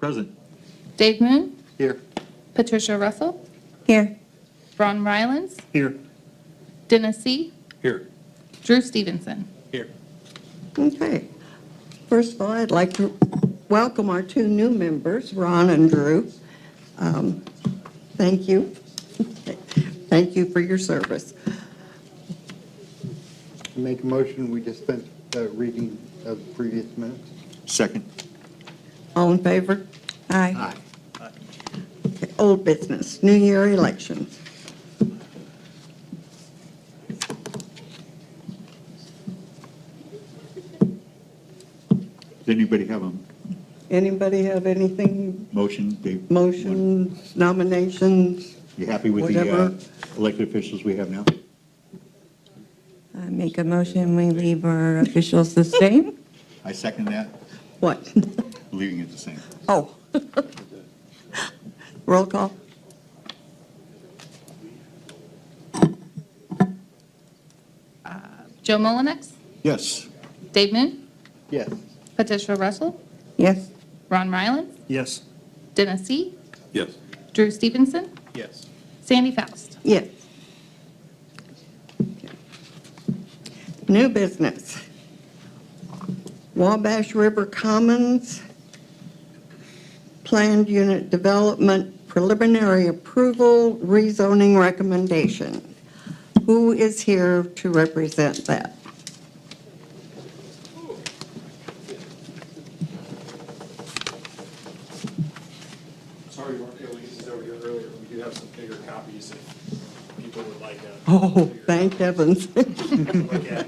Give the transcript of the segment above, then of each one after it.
Present. Dave Moon, Here. Patricia Russell, Here. Ron Rylance, Here. Dennis C., Here. Drew Stevenson. Here. Okay. First of all, I'd like to welcome our two new members, Ron and Drew. Thank you. Thank you for your service. Make a motion, we dispense reading of the previous minutes. Second. All in favor? Aye. Okay, old business, New Year elections. Does anybody have a Anybody have anything, motion? Dave? motions, nominations? You happy with Whatever. the elected officials we have now? I make a motion, we leave our officials the same. I second that, What? leaving it the same. Oh. Roll call? Joe Mullenix, Yes. Dave Moon, Yes. Patricia Russell, Yes. Ron Rylance, Yes. Dennis C., Yes. Drew Stevenson, Yes. Sandy Faust. Yes. New business. Wabash River Commons, planned unit development, preliminary approval, rezoning recommendation. Who is here to represent that? Sorry you weren't able to get these over here earlier. We do have some bigger copies if people would like a Oh, thank heavens. look at.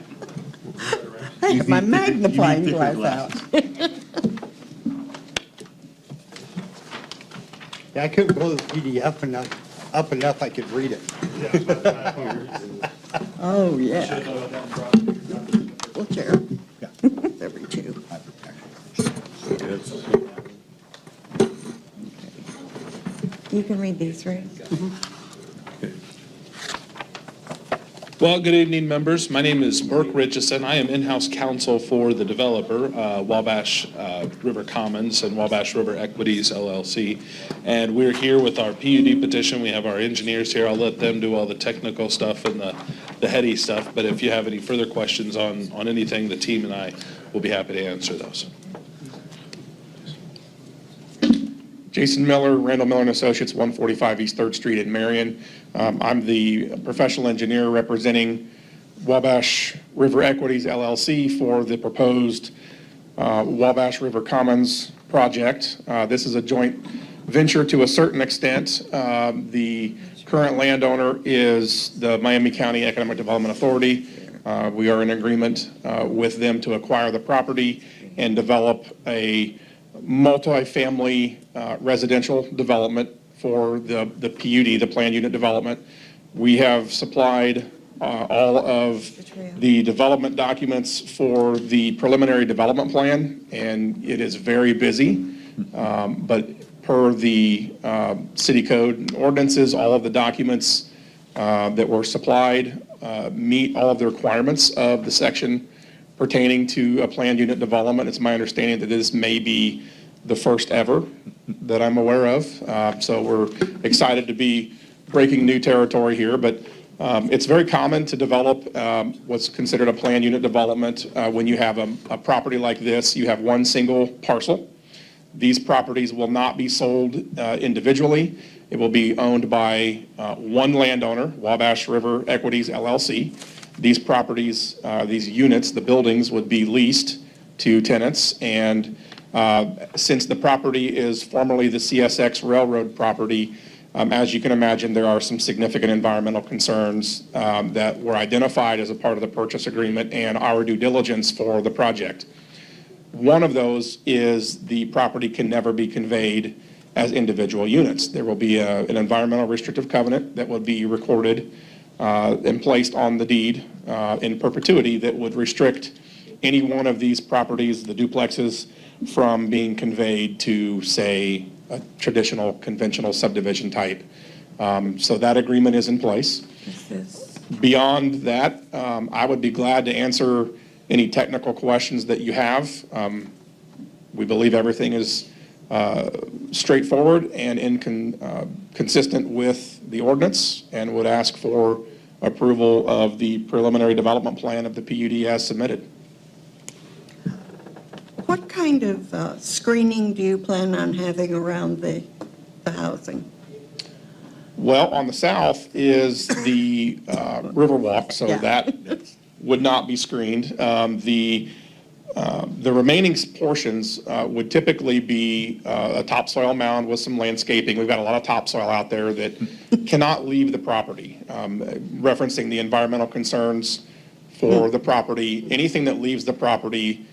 I have my magnifying thicker glass glass. out. Yeah, I couldn't pull the PDF up enough I could read it. Oh, yeah. Should know that brought. Well, Chair. Yeah. Every two. You can read these, right? Well, good evening, members. My name is Burke Richardson. I am in-house counsel for the developer, Wabash River Commons and Wabash River Equities LLC. And we're here with our PUD petition. We have our engineers here. I'll let them do all the technical stuff and the heady stuff. But if you have any further questions on anything, the team and I will be happy to answer those. Jason Miller, Randall Miller and Associates, 145 East 3rd Street in Marion. I'm the professional engineer representing Wabash River Equities LLC for the proposed Wabash River Commons project. This is a joint venture to a certain extent. The current landowner is the Miami County Economic Development Authority. We are in agreement with them to acquire the property and develop a multi-family residential development for the PUD, the planned unit development. We have supplied all of the development documents for the preliminary development plan, and it is very busy. But per the city code and ordinances, all of the documents that were supplied meet all of the requirements of the section pertaining to a planned unit development. It's my understanding that this may be the first ever that I'm aware of. So we're excited to be breaking new territory here, but it's very common to develop what's considered a planned unit development. When you have a property like this, you have one single parcel. These properties will not be sold individually. It will be owned by one landowner, Wabash River Equities LLC. These properties, these units, the buildings would be leased to tenants, and since the property is formerly the CSX Railroad property, as you can imagine, there are some significant environmental concerns that were identified as a part of the purchase agreement and our due diligence for the project. One of those is the property can never be conveyed as individual units. There will be an environmental restrictive covenant that would be recorded and placed on the deed in perpetuity that would restrict any one of these properties, the duplexes, from being conveyed to, say, a traditional conventional subdivision type. So that agreement is in place. Beyond that, I would be glad to answer any technical questions that you have. We believe everything is straightforward and consistent with the ordinance, and would ask for approval of the preliminary development plan of the PUD as submitted. What kind of screening do you plan on having around the housing? Well, on the south is the Riverwalk, so Yeah. that would not be screened. The remaining portions would typically be a topsoil mound with some landscaping. We've got a lot of topsoil out there that cannot leave the property. Referencing the environmental concerns for the property, anything that leaves the property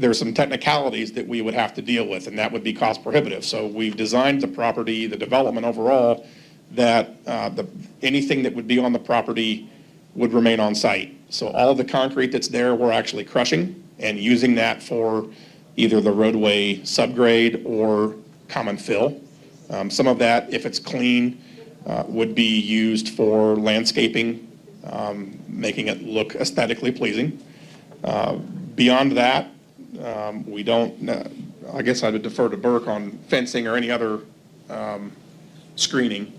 there's some technicalities that we would have to deal with, and that would be cost prohibitive. So we've designed the property, the development overall, that anything that would be on the property would remain on site. So all of the concrete that's there, we're actually crushing and using that for either the roadway subgrade or common fill. Some of that, if it's clean, would be used for landscaping, making it look aesthetically pleasing. Beyond that, we don't, I guess I would defer to Burke on fencing or any other screening.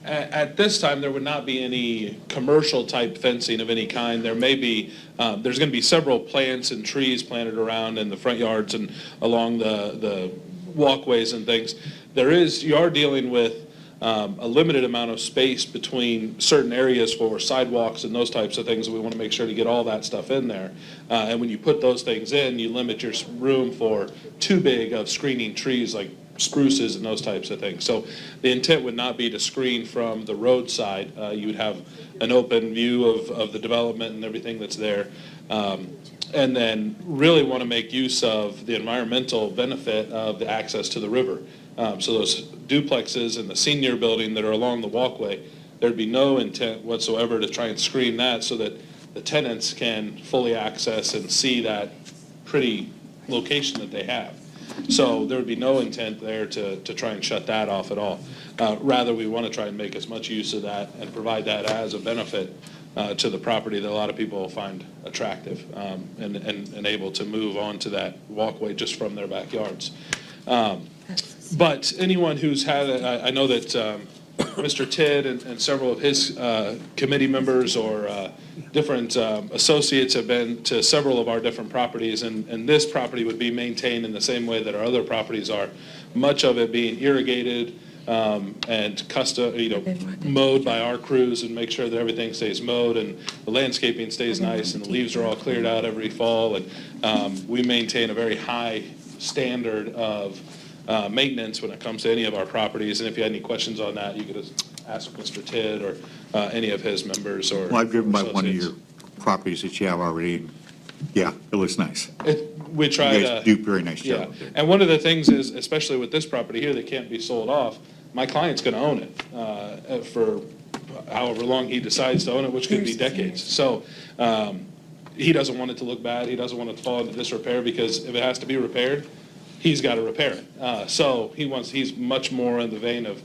At this time, there would not be any commercial type fencing of any kind. There may be, there's going to be several plants and trees planted around in the front yards and along the walkways and things. You are dealing with a limited amount of space between certain areas for sidewalks and those types of things. We want to make sure to get all that stuff in there. And when you put those things in, you limit your room for too big of screening trees like spruces and those types of things. So the intent would not be to screen from the roadside. You would have an open view of the development and everything that's there. And then really want to make use of the environmental benefit of the access to the river. So those duplexes in the senior building that are along the walkway, there'd be no intent whatsoever to try and screen that so that the tenants can fully access and see that pretty location that they have. So there would be no intent there to try and shut that off at all. Rather, we want to try and make as much use of that and provide that as a benefit to the property that a lot of people will find attractive and able to move onto that walkway just from their backyards. But anyone who's had, I know that Mr. Tidd and several of his committee members or different associates have been to several of our different properties, and this property would be maintained in the same way that our other properties are, much of it being irrigated and mowed by our crews and make sure that everything stays mowed and the landscaping stays nice and the leaves are all cleared out every fall. And we maintain a very high standard of maintenance when it comes to any of our properties. And if you had any questions on that, you could just ask Mr. Tidd or any of his members or Well, I've driven by one of associates. your properties that you have already. And yeah, it looks nice. We try You to. guys do a very nice Yeah, job up there. and one of the things is, especially with this property here that can't be sold off, my client's gonna own it for however long he decides to own it, which could be decades. So he doesn't want it to look bad, he doesn't want it to fall into disrepair, because if it has to be repaired, he's gotta repair it. So he's much more in the vein of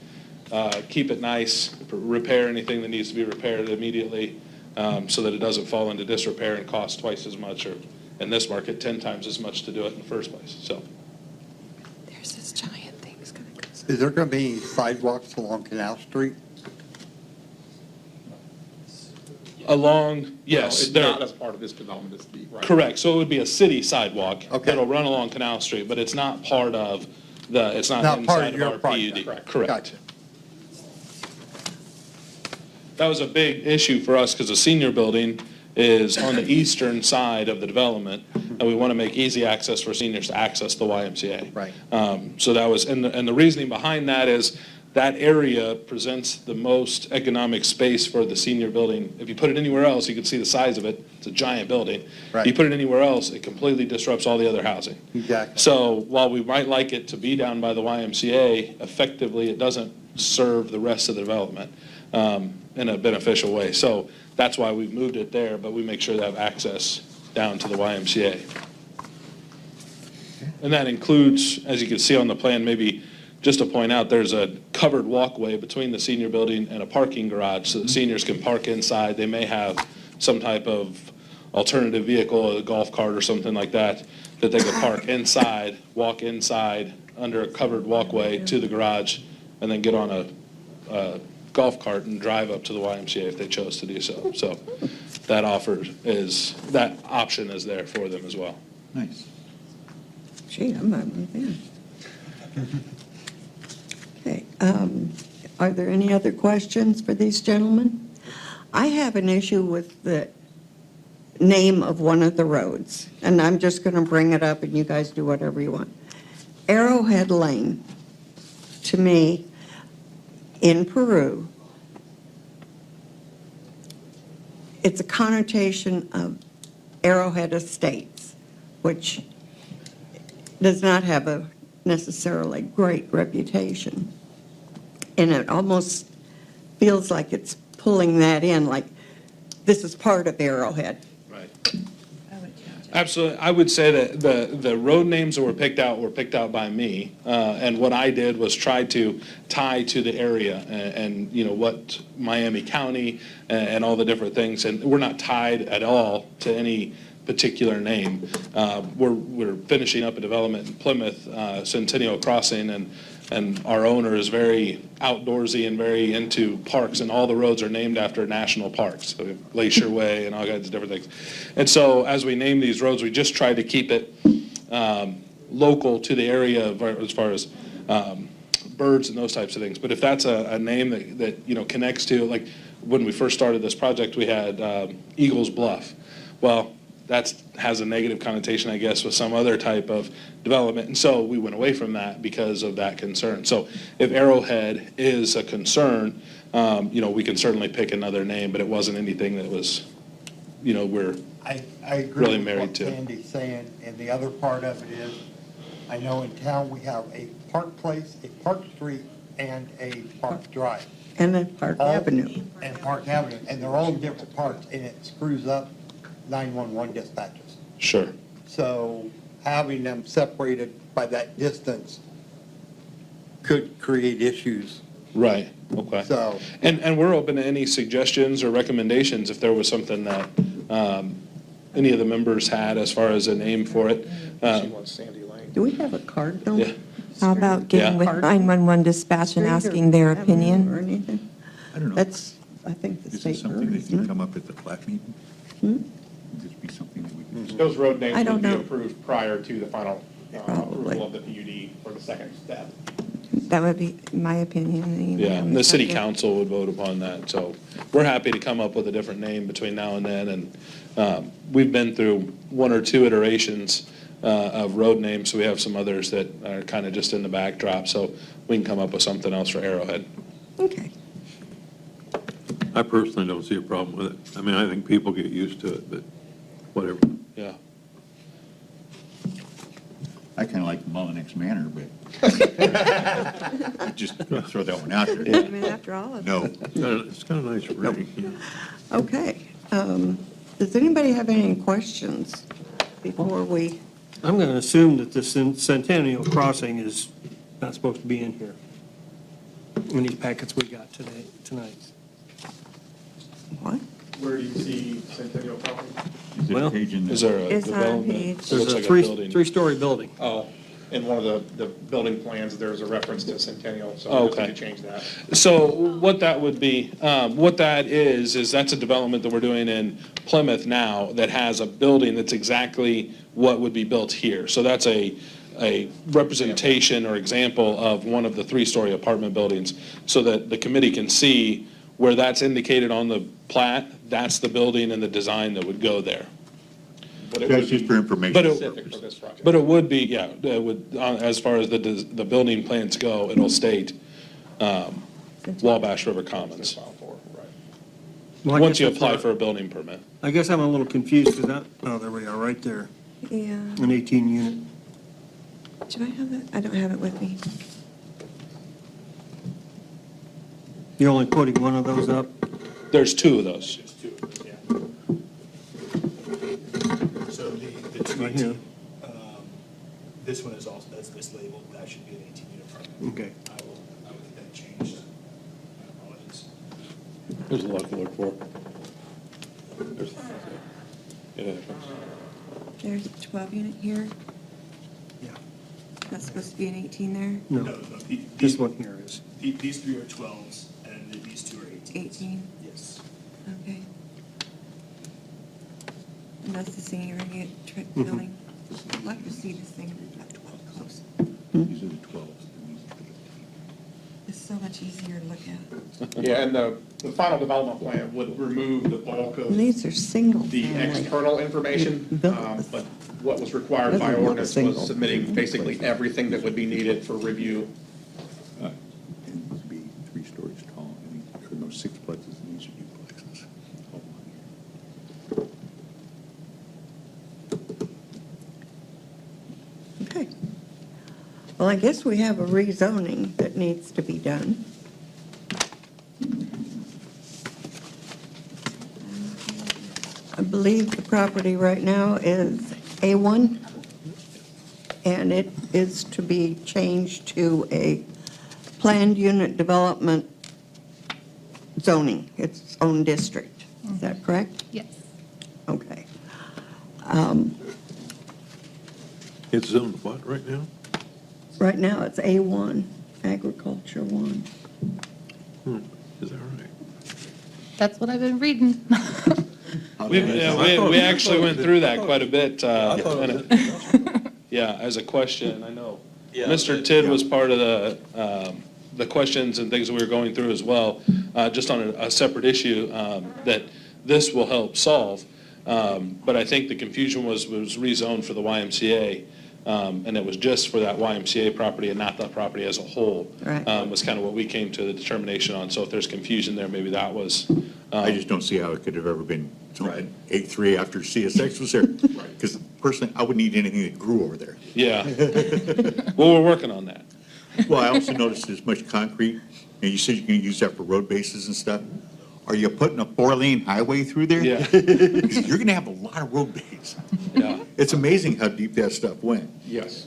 keep it nice, repair anything that needs to be repaired immediately, so that it doesn't fall into disrepair and cost twice as much, or in this market, 10 times as much to do it in the first place, so. There's this giant thing that's going to go. Is there going to be sidewalks along Canal Street? Yes, It's there, not as part of this development, it's the, right. correct, so it would be a city sidewalk Okay. that'll run along Canal Street, but it's not part of it's not Not part inside of of your our project. PUD. Correct. Gotcha. That was a big issue for us, because the senior building is on the eastern side of the development, and we want to make easy access for seniors to access the YMCA. Right. So that was, and the reasoning behind that is that area presents the most economic space for the senior building. If you put it anywhere else, you can see the size of it. It's a giant building. Right. You put it anywhere else, it completely disrupts all the other housing. Exactly. So while we might like it to be down by the YMCA, effectively, it doesn't serve the rest of the development in a beneficial way. So that's why we've moved it there, but we make sure to have access down to the YMCA. And that includes, as you can see on the plan, maybe just to point out, there's a covered walkway between the senior building and a parking garage, so that seniors can park inside. They may have some type of alternative vehicle, a golf cart or something like that, that they could park inside, walk inside, under a covered walkway to the garage, and then get on a golf cart and drive up to the YMCA if they chose to do so. So that option is there for them as well. Nice. Gee, I'm not with them. Okay, are there any other questions for these gentlemen? I have an issue with the name of one of the roads, and I'm just going to bring it up, and you guys do whatever you want. Arrowhead Lane, to me, in Peru, it's a connotation of Arrowhead Estates, which does not have a necessarily great reputation. And it almost feels like it's pulling that in, like this is part of Arrowhead. Right. Absolutely. I would say that the road names that were picked out by me. And what I did was try to tie to the area and you know, what Miami County and all the different things. And we're not tied at all to any particular name. We're finishing up a development in Plymouth, Centennial Crossing, and our owner is very outdoorsy and very into parks, and all the roads are named after national parks, so Glacier Way and all kinds of different things. And so as we name these roads, we just try to keep it local to the area as far as birds and those types of things. But if that's a name that you know connects to, like when we first started this project, we had Eagles Bluff. Well, that has a negative connotation, I guess, with some other type of development. And so we went away from that because of that concern. So if Arrowhead is a concern, you know, we can certainly pick another name, but it wasn't anything that was, you know, we're I agree really with married what to. Sandy's saying, and the other part of it is, I know in town we have a Park Place, a Park Street, and a Park Drive. And then Park All- Avenue. And Park Avenue, and they're all in different parts, and it screws up 911 dispatches. Sure. So having them separated by that distance could create issues. Right, okay. So, And we're open to any suggestions or recommendations if there was something that any of the members had as far as a name for it. She wants Sandy Lane. Do we have a cardinal? Yeah. How about getting Yeah. with 911 dispatch and Street or asking their avenue Or opinion? anything? I don't know. That's, I think, the Is state this something road, that isn't can it? come up at the plat meeting? Hmm? Would this be something that we can? Those road names I don't would be know. approved prior to the final Probably. approval of the PUD for the second step. That would be my opinion. anyway, Yeah, on and the city subject. council would vote upon that. So we're happy to come up with a different name between now and then. And we've been through one or two iterations of road names, so we have some others that are kind of just in the backdrop. So we can come up with something else for Arrowhead. Okay. I personally don't see a problem with it. I mean, I think people get used to it, but whatever. Yeah. I kind of like Mullinex Manor, but just throw that one out there. I mean, after all of it. No. It's kind of nice reading. Okay. Does anybody have any questions before we, I'm going to assume that the Centennial Crossing is not supposed to be in here, in these packets we got tonight. what? Where do you see Centennial Crossing? Is there a Well, page in Is there? there a It's on development? page- It There's looks a like a building. three-story building. Oh, in one of the building plans, there's a reference to Centennial, so Oh, we okay. need to change that. So what that would be, what that is that's a development that we're doing in Plymouth now that has a building that's exactly what would be built here. So that's a representation or example of one of the three-story apartment buildings, so that the committee can see where that's indicated on the plat, that's the building and the design that would go there. But it That's would just be for information But it- specific for purposes. this project. But it would be, yeah, it would, as far as the building plans go, it'll state Wabash River Commons, File for, right. Well, I once guess you that's apply where- for a building permit. I guess I'm a little confused because there we are, right there, Yeah. an 18 unit. Do I have it? I don't have it with me. You're only putting one of those up? There's two of those. Just two, yeah. So the Right here. 218, this one is also, that's mislabeled, that should be an 18-unit apartment. Okay. I will get that changed. My apologies. There's a lot to look for. Yeah. There's a 12 unit here. Yeah. That's supposed to be an 18 there. No, No, this one here is. These three are 12s, and then these two are 18s. 18. Yes. Okay. And that's the senior unit Mm-hmm. building. I'd like to see this thing up close. These are the 12s. It's so much easier to look at. Yeah, and the final development plan would remove the bulk of And these are single the family. external information, Villas. but what was required by Doesn't look ordinance single. was submitting basically everything that would be needed for review. And these would be 3 stories tall, and these are no sixplexes, and these are duplexes. Okay. Well, I guess we have a rezoning that needs to be done. I believe the property right now is A1, and it is to be changed to a planned unit development zoning, its own district. Is that correct? Yes. Okay. It's zoned what right now? Right now, it's A1, Agriculture 1. Is that right? That's what I've been reading. We actually went through that quite a bit. I thought it was Yeah, as a question, I know Mr. Tidd was part of the questions and things that we were going through as well, just on a separate issue that this will help solve. But I think the confusion was rezoned for the YMCA, and it was just for that YMCA property and not the property as a whole. Right. Was kind of what we came to the determination on. So if there's confusion there, maybe that was. I just don't see how it could have ever been zoned 8-3 after CSX was there. Because personally, I wouldn't eat anything that grew over there. Yeah. Well, we're working on that. Well, I also noticed there's much concrete, and you said you're going to use that for road bases and stuff. Are you putting a 4-lane highway through there? Yeah. 'Cause you're going to have a lot of road bases. Yeah. It's amazing how deep that stuff went. Yes.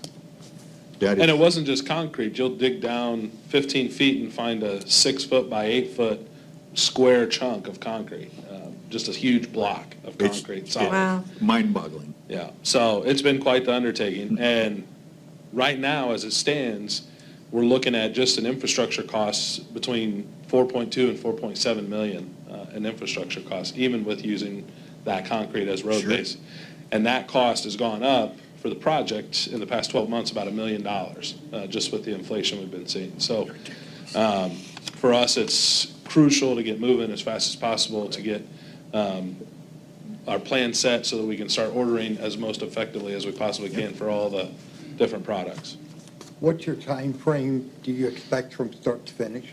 That And it is, wasn't just concrete. You'll dig down 15 feet and find a 6-foot by 8-foot square chunk of concrete. Just a huge block of It's- concrete, solid. Wow. mind-boggling. Yeah, so it's been quite the undertaking. And right now, as it stands, we're looking at just an infrastructure costs between 4.2 and 4.7 million in infrastructure costs, even with using that concrete as road Sure. base. And that cost has gone up for the project in the past 12 months, about $1 million, just with the inflation we've been seeing. So for us, it's crucial to get moving as fast as possible to get our plan set so that we can start ordering as most effectively as we possibly can for all the different products. What's your time frame? Do you expect from start to finish?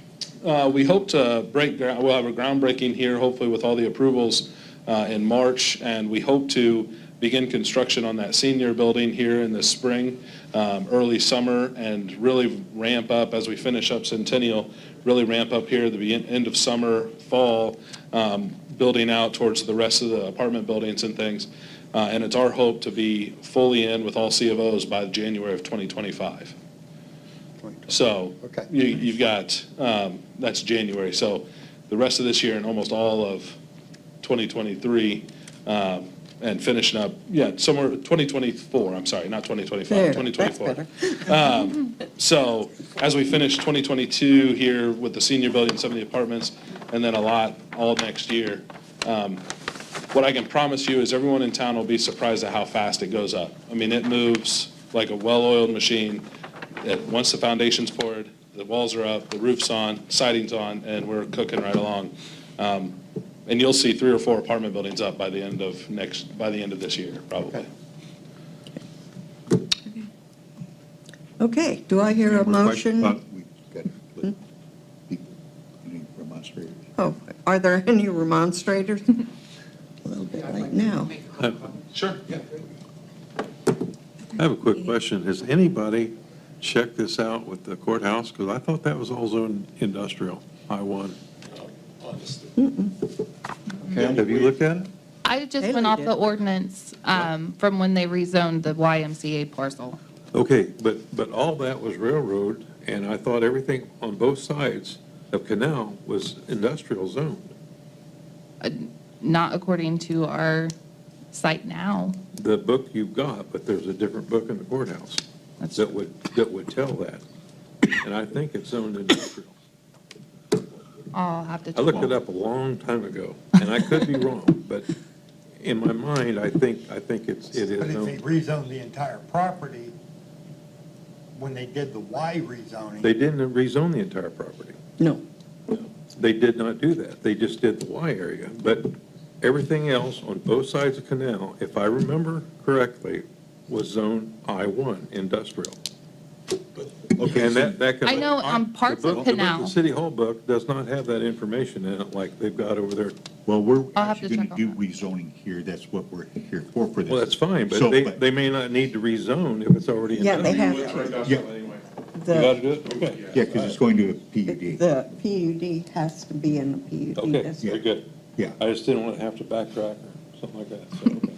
We hope to break ground, we'll have a groundbreaking here, hopefully with all the approvals in March, and we hope to begin construction on that senior building here in the spring, early summer, and really ramp up as we finish up Centennial, really ramp up here at the end of summer, fall, building out towards the rest of the apartment buildings and things. And it's our hope to be fully in with all C of Os by January of 2025. So Okay. you've got, that's January, so the rest of this year and almost all of 2023, and finishing up, somewhere 2024, I'm sorry, not 2025, There, 2024. that's better. So as we finish 2022 here with the senior building, some of the apartments, and then a lot all next year, what I can promise you is everyone in town will be surprised at how fast it goes up. I mean, it moves like a well-oiled machine. Once the foundation's poured, the walls are up, the roof's on, siding's on, and we're cooking right along. And you'll see 3 or 4 apartment buildings up by the end of this year, probably. Okay, do I hear a Any more questions? motion? We got people, any remonstrators? Oh, are there any remonstrators? A little bit late now. Sure. I have a quick question. Has anybody checked this out with the courthouse? Because I thought that was all zoned industrial, I-1. Have you looked at it? I just Haley went off did. the ordinance from when they rezoned the YMCA parcel. Okay, but all that was railroad, and I thought everything on both sides of Canal was industrial zoned. Not according to our site now. The book you've got, but there's a different book in the courthouse that would tell that. And I think it's zoned industrial. I'll have to. I looked it up a long time ago, and I could be wrong, but in my mind, I think it is But if they zoned. rezoned the entire property, when they did the Y rezoning. They didn't rezone the entire property. No. They did not do that. They just did the Y area. But everything else on both sides of Canal, if I remember correctly, was zone I-1, industrial. Okay, And that can. I know on parts the of book- the book, Canal. The City Hall book does not have that information in it like they've got over there. well, we're I'll have to actually gonna check do on that. rezoning here. That's what we're here for this. Well, that's fine, So, but they may not need to rezone if it's already Yeah, they industrial. have to. Yeah, You The, gotta do it? Okay. yeah, because it's going to a PUD. the PUD has to be in the PUD. Okay, That's- very good. Yeah. I just didn't want to have to backtrack or something like that, so,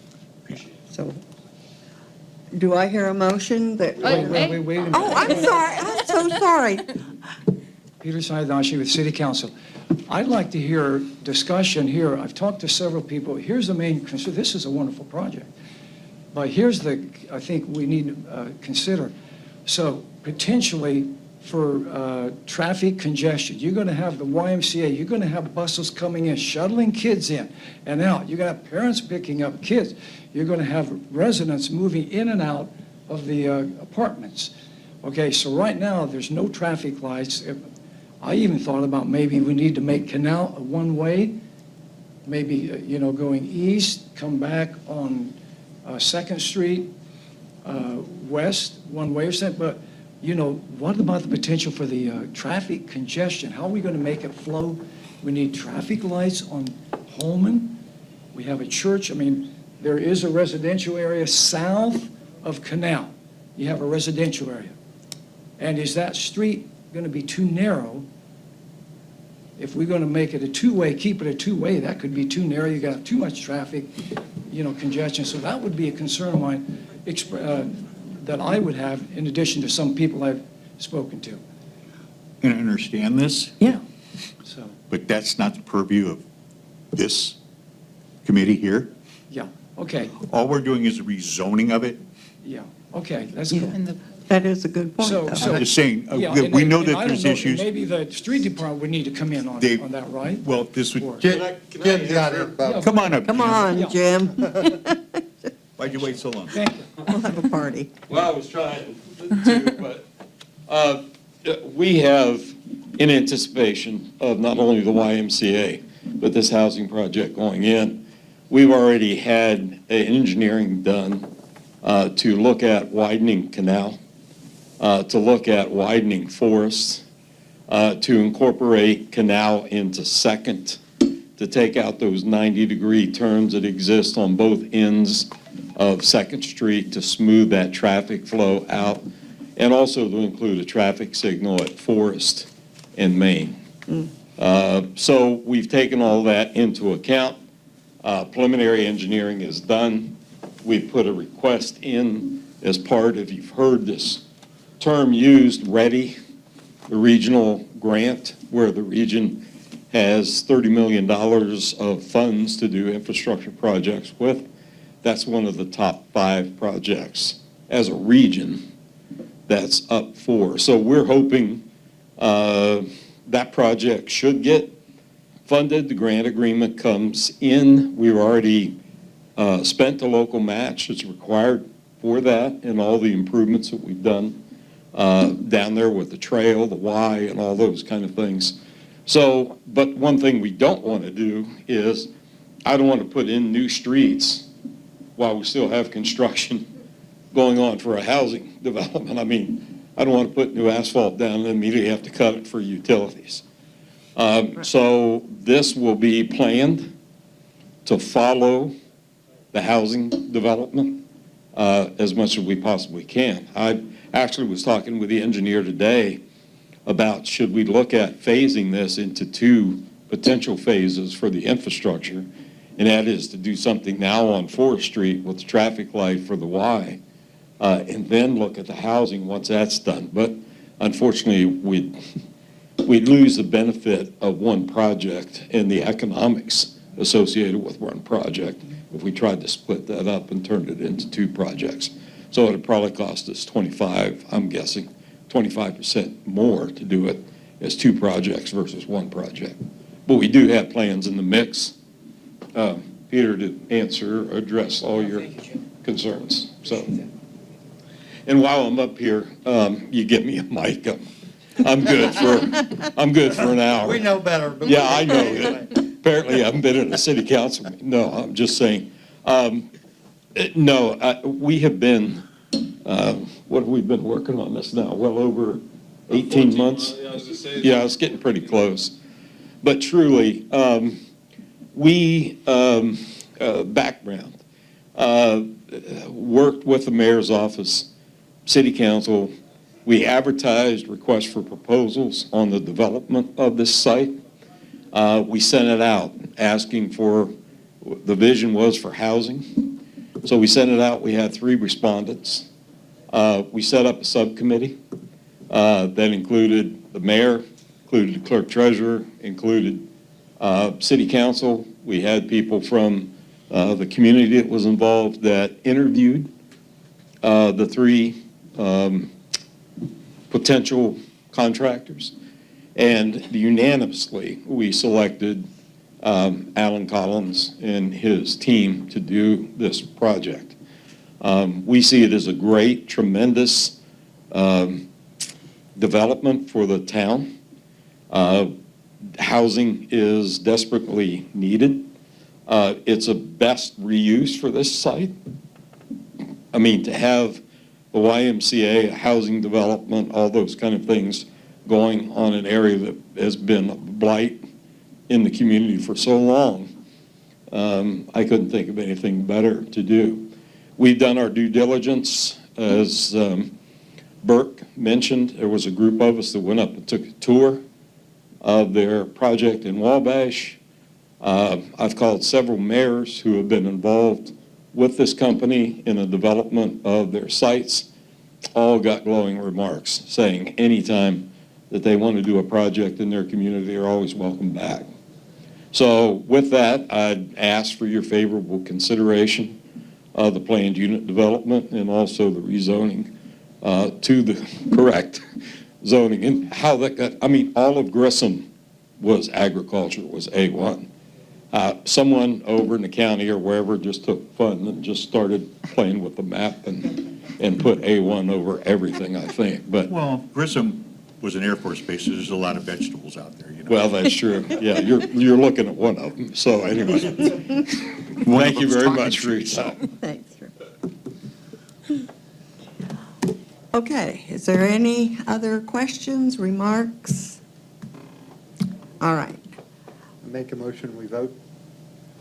okay. So, do I hear a motion that? Wait, Wait a minute. Oh, I'm sorry, I'm so sorry. Peter Saidashi with City Council. I'd like to hear discussion here. I've talked to several people. Here's the main concern. This is a wonderful project. But here's I think we need to consider. So potentially for traffic congestion, you're going to have the YMCA, you're going to have buses coming in, shuttling kids in and out. You're going to have parents picking up kids. You're going to have residents moving in and out of the apartments. Okay, so right now, there's no traffic lights. I even thought about maybe we need to make Canal a one-way, maybe, going east, come back on 2nd Street, west, one-way or something. But, what about the potential for the traffic congestion? How are we going to make it flow? We need traffic lights on Holman. We have a church. I mean, there is a residential area south of Canal. You have a residential area. And is that street going to be too narrow? If we're going to make it a two-way, keep it a two-way, that could be too narrow. You got too much traffic, congestion. So that would be a concern of mine that I would have, in addition to some people I've spoken to. And I understand this, Yeah. So, but that's not the purview of this committee here. yeah, okay, All we're doing is rezoning of it. yeah, okay, that's Yeah. cool. And the That is a good point, So- though. I'm just saying, Yeah, we and know and that I don't there's know, issues. Maybe the street department would need to come in on They- that, right? Well, this would, Or- Jim's got it, Yeah. come on up. Come Jim. on, Yeah. Jim. Why'd you wait so long? Thank you. We'll have a party. Well, I was trying to, but we have, in anticipation of not only the YMCA, but this housing project going in, we've already had engineering done to look at widening Canal, to look at widening forests, to incorporate Canal into Second, to take out those 90-degree turns that exist on both ends of Second Street to smooth that traffic flow out, and also to include a traffic signal at Forest and Main. So we've taken all that into account. Preliminary engineering is done. We've put a request in as part of, you've heard this term used, READY, the regional grant, where the region has $30 million of funds to do infrastructure projects with. That's one of the top 5 projects as a region that's up for. So we're hoping that project should get funded. The grant agreement comes in. We've already spent the local match that's required for that and all the improvements that we've done down there with the trail, the Y, and all those kind of things. So, but one thing we don't want to do is, I don't want to put in new streets while we still have construction going on for a housing development. I mean, I don't want to put new asphalt down and immediately have to cut it for utilities. So this will be planned to follow the housing development as much as we possibly can. I actually was talking with the engineer today about should we look at phasing this into 2 potential phases for the infrastructure, and that is to do something now on 4th Street with the traffic light for the Y, and then look at the housing once that's done. But unfortunately, we'd lose the benefit of one project and the economics associated with one project if we tried to split that up and turned it into two projects. So it'd probably cost us 25, I'm guessing, 25% more to do it as two projects versus one project. But we do have plans in the mix, Peter, to answer, address all your concerns, so. And while I'm up here, you get me a mic, I'm good for an hour. We know better. But Yeah, I know that. Apparently, I haven't been in a city council meeting. No, I'm just saying. No, we have been, what have we been working on this now? Well over 18 months? Yeah, it's getting pretty close. But truly, background, worked with the mayor's office, city council. We advertised requests for proposals on the development of this site. We sent it out asking for, the vision was for housing. So we sent it out. We had 3 respondents. We set up a subcommittee that included the mayor, included the clerk treasurer, included city council. We had people from the community that was involved that interviewed the 3 potential contractors. And unanimously, we selected Alan Collins and his team to do this project. We see it as a great, tremendous development for the town. Housing is desperately needed. It's a best reuse for this site. I mean, to have the YMCA, a housing development, all those kind of things going on an area that has been a blight in the community for so long, I couldn't think of anything better to do. We've done our due diligence. As Burke mentioned, there was a group of us that went up and took a tour of their project in Wabash. I've called several mayors who have been involved with this company in the development of their sites. All got glowing remarks saying anytime that they want to do a project in their community, they're always welcome back. So with that, I'd ask for your favorable consideration of the planned unit development and also the rezoning to the correct zoning. And how that got, I mean, all of Grissom was agriculture, was A1. Someone over in the county or wherever just took fun and just started playing with the map and put A1 over everything, I think. But Well, Grissom was an Air Force base, so there's a lot of vegetables out there, you know. well, that's true. Yeah, you're looking at one of them. So anyway, thank you very much for your time. Thanks. Okay, is there any other questions, remarks? All right. I make a motion, we vote.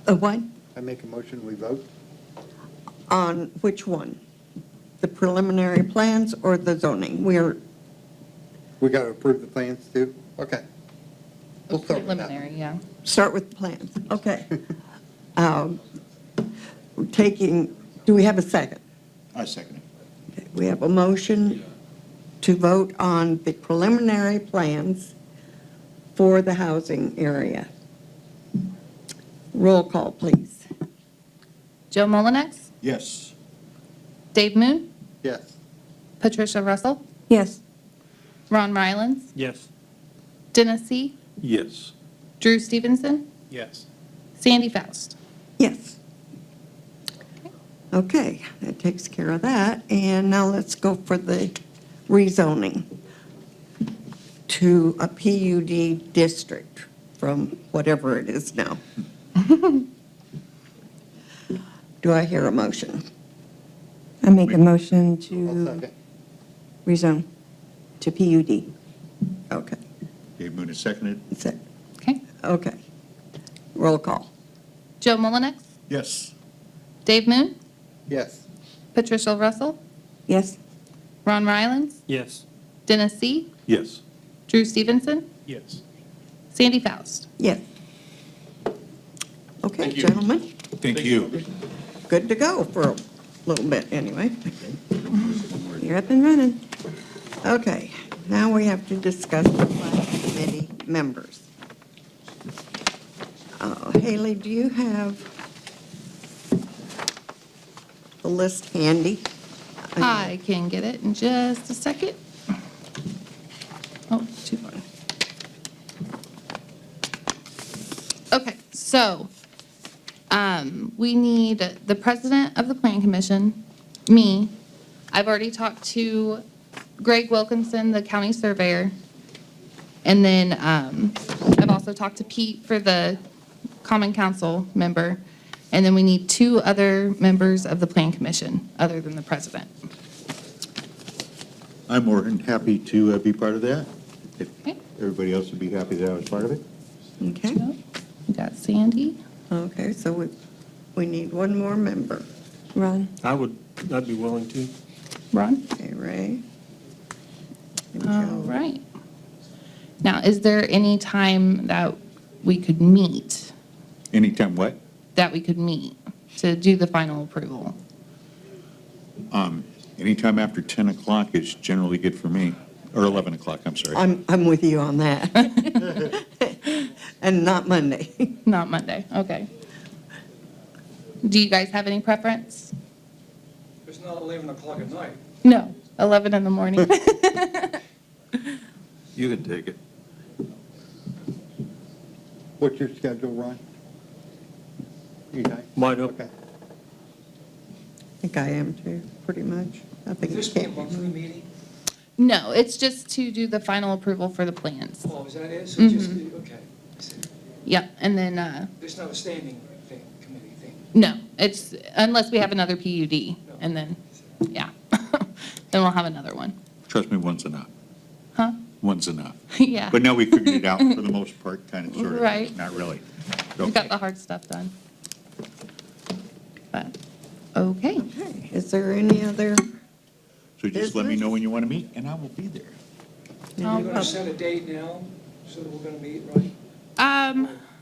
What? I make a motion, we vote. On which one? The preliminary plans or the zoning? We got to approve the plans too? Okay. We'll start with that. Preliminary, yeah. Start with the plans, okay. Do we have a second? I second it. Okay, we have a motion to vote on the preliminary plans for the housing area. Roll call, please. Joe Mullinex, Yes. Dave Moon, Yes. Patricia Russell, Yes. Ron Rylance, Yes. Dennis C., Yes. Drew Stevenson, Yes. Sandy Faust. Yes. Okay, that takes care of that. And now let's go for the rezoning to a PUD district from whatever it is now. Do I hear a motion? I make a motion I'll to second. rezone to PUD. Okay, Dave Moon is seconded. that's it. Okay. Okay. Roll call. Joe Mullinex, Yes. Dave Moon, Yes. Patricia Russell, Yes. Ron Rylance, Yes. Dennis C., Yes. Drew Stevenson, Yes. Sandy Faust. Yes. Okay, gentlemen, Thank you. good to go for a little bit anyway. You're up and running. Okay, now we have to discuss the class committee members. Haley, do you have the list handy? I can get it in just a second. Oh, too far. Okay, so, we need the president of the plan commission, me. I've already talked to Greg Wilkinson, the county surveyor. And then, I've also talked to Pete for the common council member. And then we need 2 other members of the plan commission, other than the president. I'm more than happy to be part of that. If Okay. everybody else would be happy that I was part of it. Okay, We got Sandy. okay, so we need one more member. Ron? I'd be willing to. Ron? Okay, Ray. And All Joe. right. Now, is there any time that we could meet, Anytime what? to do the final approval? Anytime after 10 o'clock is generally good for me, or 11 o'clock, I'm sorry. I'm with you on that. And not Monday. Not Monday, okay. Do you guys have any preference? It's not 11 o'clock at night. No, 11 in the morning. You can take it. What's your schedule, Ron? You guys? Wide open. Okay. I think I am too, pretty much. I think Is it this be a can't be monthly moved. meeting? No, it's just to do the final approval for the plans. Oh, is that it? So just, okay. I see. Yep, and then, It's not a standing thing, committee thing? no, it's, unless we have another PUD, and then, yeah. Then we'll have another one. Trust me, one's enough. Huh? One's enough. Yeah. But now we figured it out for the most part, kind of, sort of. Right. Not really. We Okay. got the hard stuff done. But, okay. Okay, is there any other? So just let me Business? know when you want to meet, and I will be there. You're going to set a date now, so that we're going to meet, right?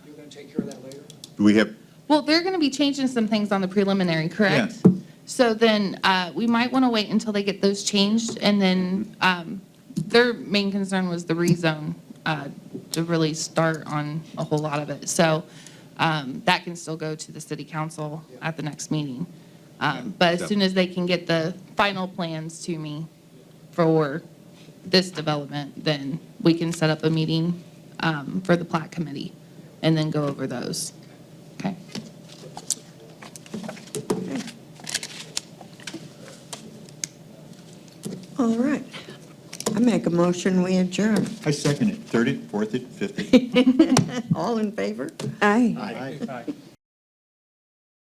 You're going to take care of that later? Do we have, Well, they're going to be changing some things on the preliminary, correct? So then, we might want to wait until they get those changed, and then, their main concern was the rezone, to really start on a whole lot of it. So, that can still go to the city council at the next meeting. But as soon as they can get the final plans to me for this development, then we can set up a meeting, for the plat committee, and then go over those. Okay? All right. I make a motion, we adjourn. I second it, third it, fourth it, fifth it. All in favor? Aye. Aye.